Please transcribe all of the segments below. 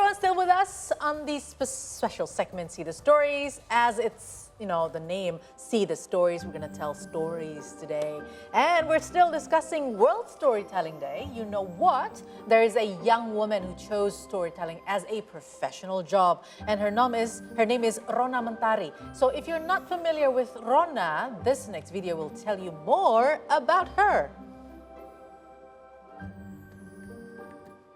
everyone still with us on the special segment, See the Stories. As it's, the name, See the Stories, we're going to tell stories today. And we're still discussing World Storytelling Day. You know what? There is a young woman who chose storytelling as a professional job. And her name is Rona Mentari. So if you're not familiar with Rona, this next video will tell you more about her.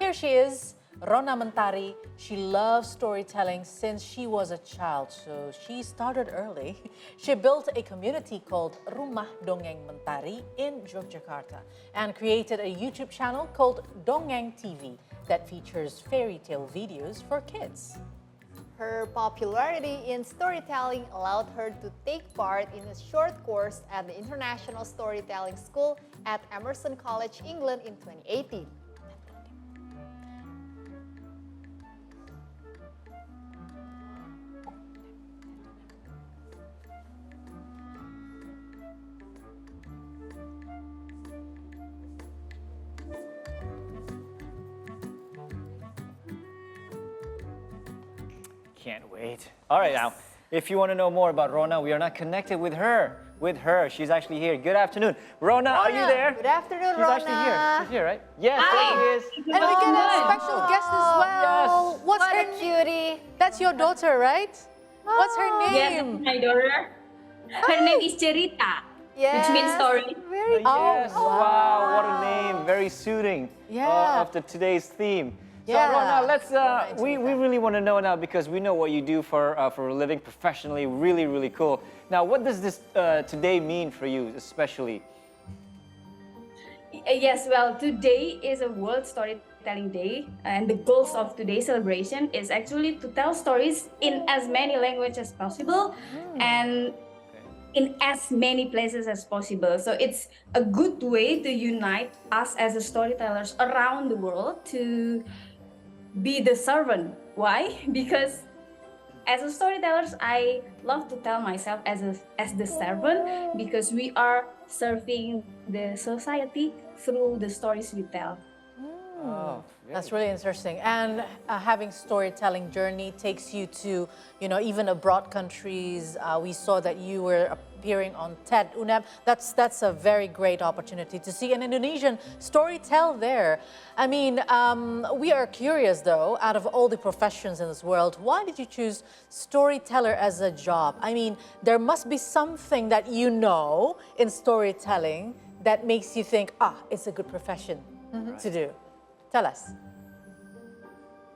Here she is, Rona Mentari. She loves storytelling since she was a child, so she started early. She built a community called Rumah Dongeng Mentari in Yogyakarta and created a YouTube channel called Dongeng TV that features fairy tale videos for kids. Her popularity in storytelling allowed her to take part in a short course at the International Storytelling School at Emerson College, England in 2018. Can't wait. All right, now, if you want to know more about Rona, we are not connected with her. She's actually here. Good afternoon. Rona, are you there? Good afternoon, She's Rona. actually here. She's here, right? Yes, Hi. there she is. And we get a special guest as well. Yes. What's What her a cutie. That's your daughter, right? What's her Yes, name? my daughter. Her name is Cerita, which means story. Very Yes, Oh, wow, what a name. Very suiting Yeah. of today's theme. So Yeah. Rona, let's, Rona into we that. really want to know now because we know what you do for a living professionally, really, really cool. Now, what does this today mean for you especially? Yes, well, today is a World Storytelling Day, and the goals of today's celebration is actually to tell stories in as many languages as possible and in as many places as possible. So it's a good way to unite us as storytellers around the world to be the servant. Why? Because as a storytellers, I love to tell myself as the servant because we are serving the society through the stories we tell. Oh, That's really interesting. And having storytelling journey takes you to, even abroad countries. We saw that you were appearing on TED UNEP. That's a very great opportunity to see an Indonesian story tell there. I mean, we are curious though, out of all the professions in this world, why did you choose storyteller as a job? I mean, there must be something that you know in storytelling that makes you think, it's a good profession to do. Tell us.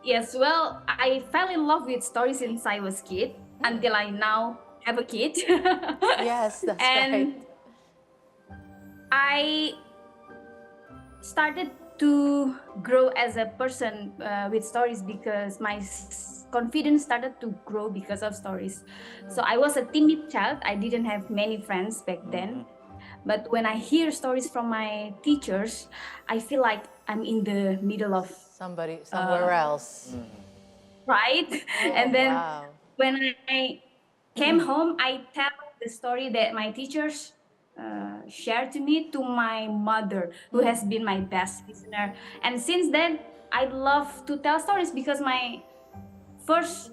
Yes, well, I fell in love with stories since I was kid until I now have a kid. Yes, that's and right. I started to grow as a person with stories because my confidence started to grow because of stories. So I was a timid child. I didn't have many friends back then. But when I hear stories from my teachers, I feel like I'm in the middle of Somewhere else. right. And then Wow. when I came home, I tell the story that my teachers shared to me to my mother, who has been my best listener. And since then, I love to tell stories because my first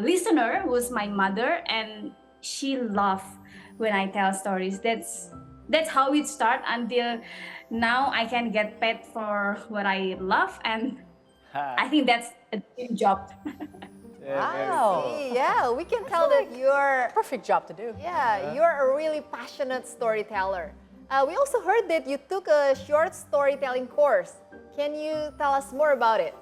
listener was my mother, and she loved when I tell stories. That's how it started until now. I can get paid for what I love, and I think that's a dream job. Wow. Yeah, we can tell that you're Perfect job to do. you're a really passionate storyteller. We also heard that you took a short storytelling course. Can you tell us more about it?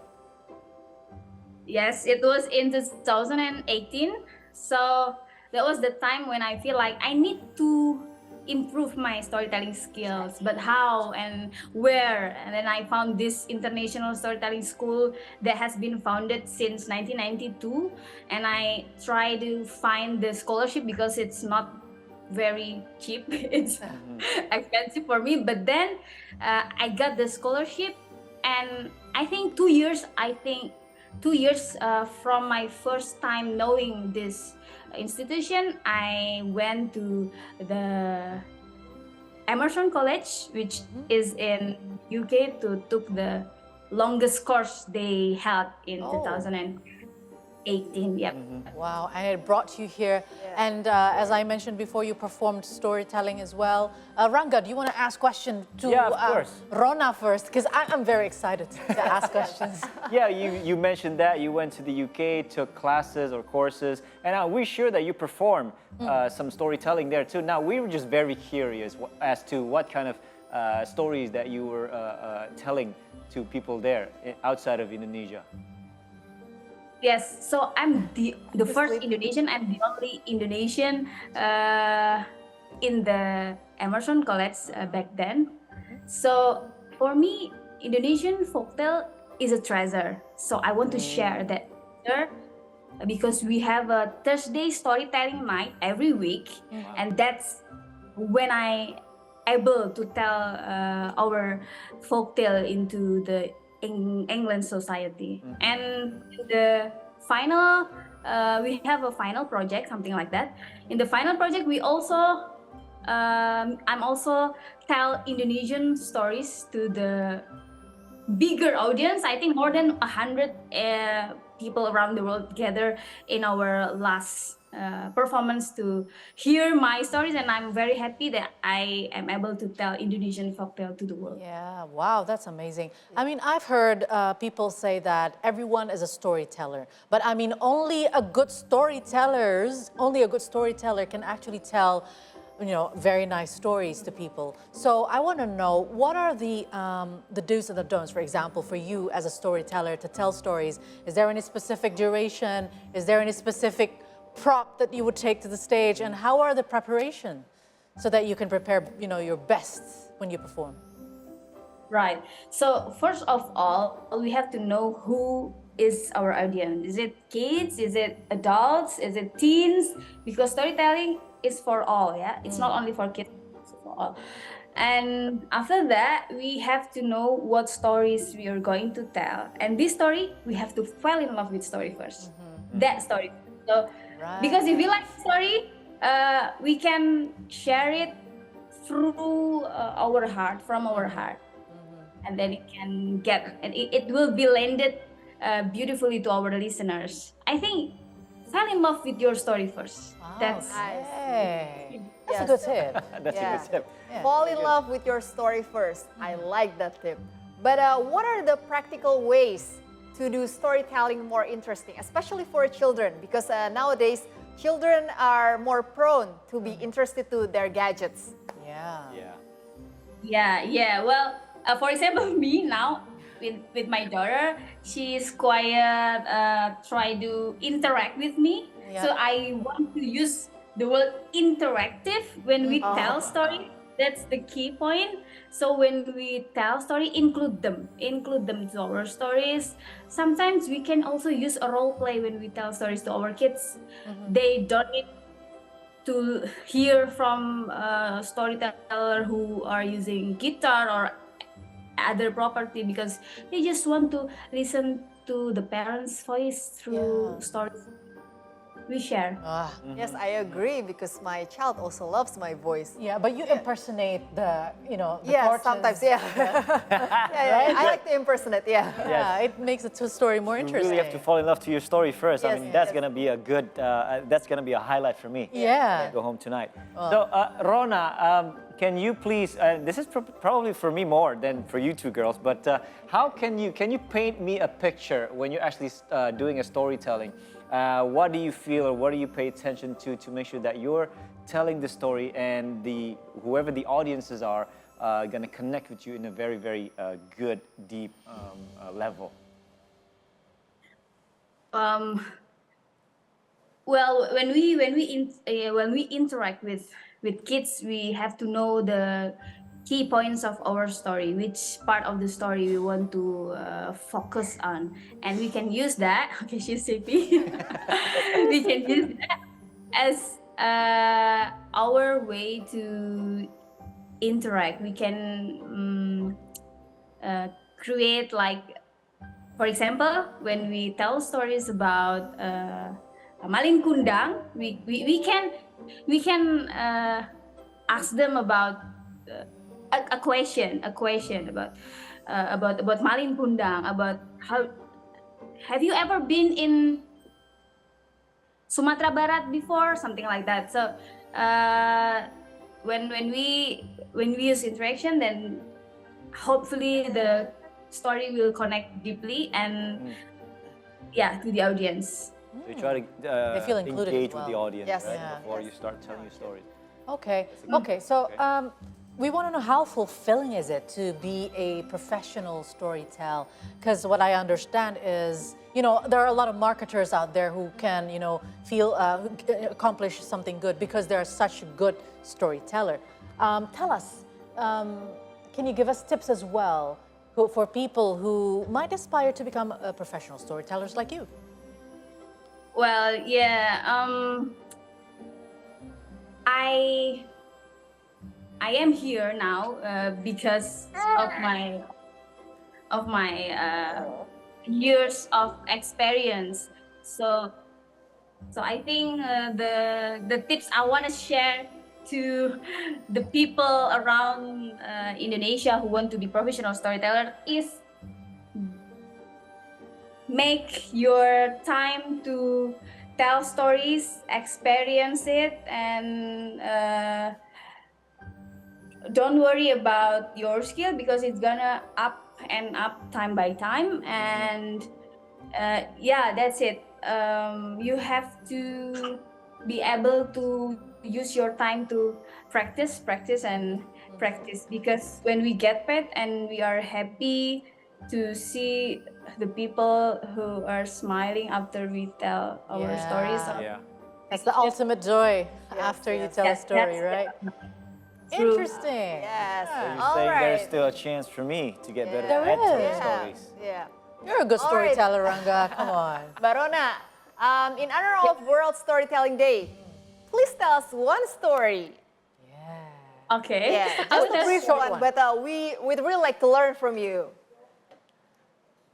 Yes, it was in 2018. So that was the time when I feel like I need to improve my storytelling skills, but how and where? And then I found this international storytelling school that has been founded since 1992, and I try to find the scholarship because it's not very cheap. It's expensive for me, but then I got the scholarship, and I think 2 years, from my first time knowing this institution, I went to the Emerson College, which is in UK, to took the longest course they held in Oh. 2018. Yep. Wow, and it brought you here. Yeah. And as I mentioned before, you performed storytelling as well. Ranga, do you want to ask question to Yeah, of course. Rona first? Because I'm very excited to ask questions. Yeah, you mentioned that you went to the UK, took classes or courses, and we're sure that you perform some storytelling there too. Now, we were just very curious as to what kind of stories that you were telling to people there outside of Indonesia. Yes, so I'm the first Indonesian. I'm the only Indonesian in the Emerson College back then. So for me, Indonesian folktale is a treasure. So I want to share that treasure because we have a Thursday storytelling night every week, and that's when I able to tell our folktale into the England society. And the final, we have a final project, something like that. In the final project, we also, I'm also tell Indonesian stories to the bigger audience. I think more than 100 people around the world gather in our last performance to hear my stories, and I'm very happy that I am able to tell Indonesian folktale to the world. Yeah, wow, that's amazing. I mean, I've heard people say that everyone is a storyteller, but I mean, only a good storyteller can actually tell, you know, very nice stories to people. So I want to know, what are the do's and the don'ts, for example, for you as a storyteller to tell stories? Is there any specific duration? Is there any specific prop that you would take to the stage? And how are the preparation so that you can prepare, you know, your best when you perform? Right. So first of all, we have to know who is our audience. Is it kids? Is it adults? Is it teens? Because storytelling is for all, yeah? It's not only for kids, it's for all. And after that, we have to know what stories we are going to tell. And this story, we have to fall in love with story first. That story. So, because if we like the story, we can share it through our heart, from our heart. And then it can get, and it will be landed beautifully to our listeners. I think fall in love with your story first. That's nice. Hey, that's Yes. a good tip. That's a good tip. Fall in love with your story first. I like that tip. But what are the practical ways to do storytelling more interesting, especially for children? Because nowadays, children are more prone to be interested to their gadgets. Yeah. Well, for example, me now with my daughter, she's quiet, try to interact with me. Yeah. So I want to use the word interactive when we tell story. That's the key point. So when we tell story, include them to our stories. Sometimes we can also use a role play when we tell stories to our kids. They don't need to hear from a storyteller who are using guitar or other property, because they just want to listen to the parents' voice through stories we share. Yes, I agree, because my child also loves my voice. Yeah, but you impersonate the, you know, the Yeah, torches. sometimes, yeah. Yeah, I like to impersonate, yeah. Yeah, it makes the story more You interesting. really have to fall in love to your story first. I Yes, mean, that's yes. gonna be a good. That's gonna be a highlight for me. Yeah. Go home tonight. So, Rona, can you please? This is probably for me more than for you two girls. But how can you paint me a picture when you're actually doing a storytelling? What do you feel, or what do you pay attention to make sure that you're telling the story and whoever the audiences are gonna connect with you in a very, very good, deep level? Well, when we interact with kids, we have to know the key points of our story, which part of the story we want to focus on, and we can use that. Okay, she's sleepy. We can use that as our way to interact. We can create, like, for example, when we tell stories about maling kundang, we can ask them about a question about about Malin Kundang, about how have you ever been in Sumatra Barat before, something like that. So when we use interaction, then hopefully the story will connect deeply and yeah, to the audience. So you try to They feel included as engage with the well. audience, Yes. right? Yeah. Before you start telling your stories. Okay. Okay. So we want to know how fulfilling is it to be a professional storyteller? Because what I understand is, there are a lot of marketers out there who can, who can accomplish something good because they're such a good storyteller. Tell us, can you give us tips as well for people who might aspire to become professional storytellers like you? Well, yeah, I am here now because of my years of experience. So I think the tips I want to share to the people around Indonesia who want to be professional storyteller is make your time to tell stories, experience it, and don't worry about your skill because it's gonna up and up time by time. And yeah, that's it. You have to be able to use your time to practice, and practice, because when we get paid and we are happy to see the people who are smiling after we tell our stories. Yeah. Yeah. That's the ultimate joy after you yes. tell a Yes, story, that's right? True. Interesting. Yes. So you're All saying there's right. still a chance for me to get better There at telling is. stories. Yeah. You're a good All right. storyteller, Ranga. Come on. Barona, in honor of World Storytelling Day, please tell us one story. Yeah. Okay. Yeah, I just will a brief short one, one. but we'd really like to learn from you.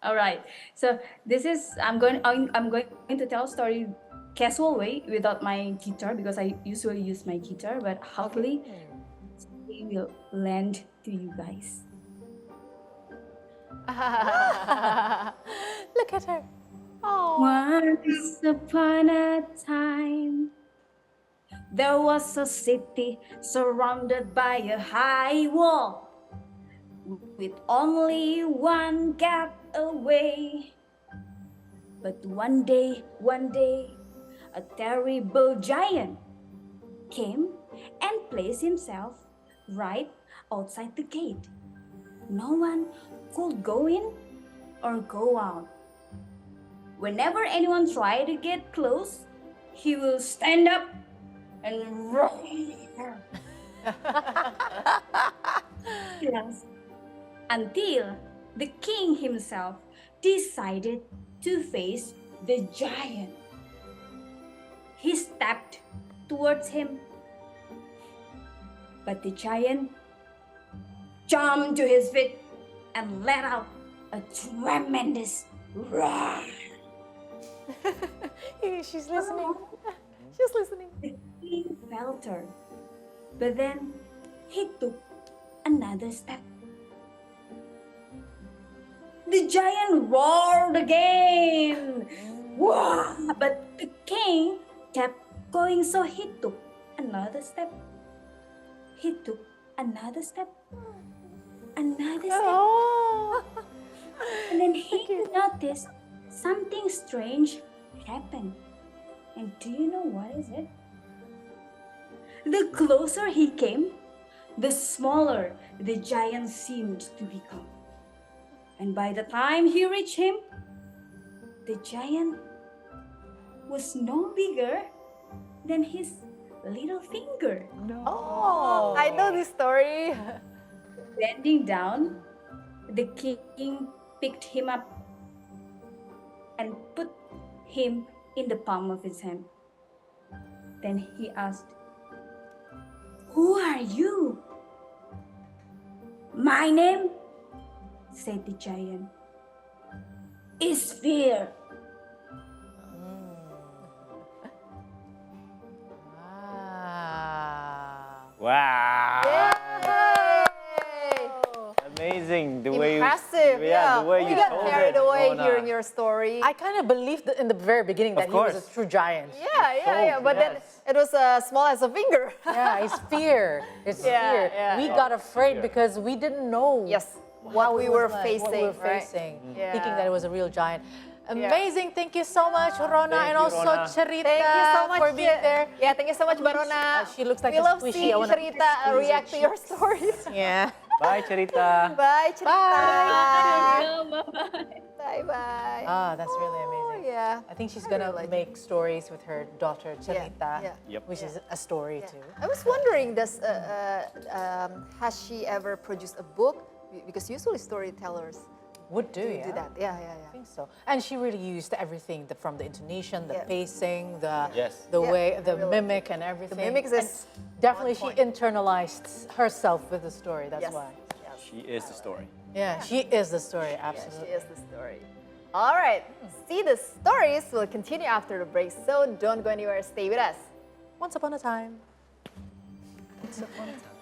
All right. So I'm going to tell a story casual way without my guitar because I usually use my guitar, but hopefully it will land to you guys. Look at her. Once upon a time, there was a city surrounded by a high wall, with only one gap away. But one day, a terrible giant came and placed himself right outside the gate. No one could go in or go out. Whenever anyone tried to get close, he will stand up and roar. Yes. Until the king himself decided to face the giant. He stepped towards him, but the giant jumped to his feet and let out a tremendous roar. She's listening. She's listening. The king faltered, but then he took another step. The giant roared again. Wah! But the king kept going, so he took another step. He took another step. Another step. Oh. And then he noticed something strange happened. And do you know what is it? The closer he came, the smaller the giant seemed to become. And by the time he reached him, the giant was no bigger than his little finger. Oh, I know this story. Bending down, the king picked him up and put him in the palm of his hand. Then he asked, "Who are you?" "My name," said the giant, "is Fear." Wow. Wow. Yay! Amazing the way you Impressive. Yeah, the way we you got told carried it, away Rona. hearing your story. I kind of believed in the very beginning that he was a course. true giant. Yeah. But then yes. it was small as a finger. Yeah, it's fear. It's Yeah, fear. yeah. We got afraid because we didn't know Yes, how what it we was were like, facing. what we were right? facing, Yeah. thinking that it was a real giant. Amazing. Thank you so much, Rona, Thank and you, also Rona. Charita, Thank you so much for being there. Yeah, thank you so much, Barona. She looks like we a love squishy. seeing I wanna Charita squeeze react her to your stories. Yeah. Bye, Charita. Bye, Charita. Bye. Bye. Ah, that's really Oh, amazing. yeah. I think she's I gonna really like make stories with her daughter Charita, yeah. Yep. which is a story Yeah. too. I was wondering, has she ever produced a book? Because usually storytellers Would do, do yeah. that. Yeah. I think so. And she really used everything from the intonation, the Yeah. pacing, the Yes. the Yeah, way, I the really mimic and everything. mimics And is definitely on she point. internalized herself with the story. That's Yes. why. Yes. She is the story. Yeah, she is the story. Yeah, Absolutely. she is the story. All right. See, the stories will continue after the break, so don't go anywhere. Stay with us. Once upon a time. Once upon a time.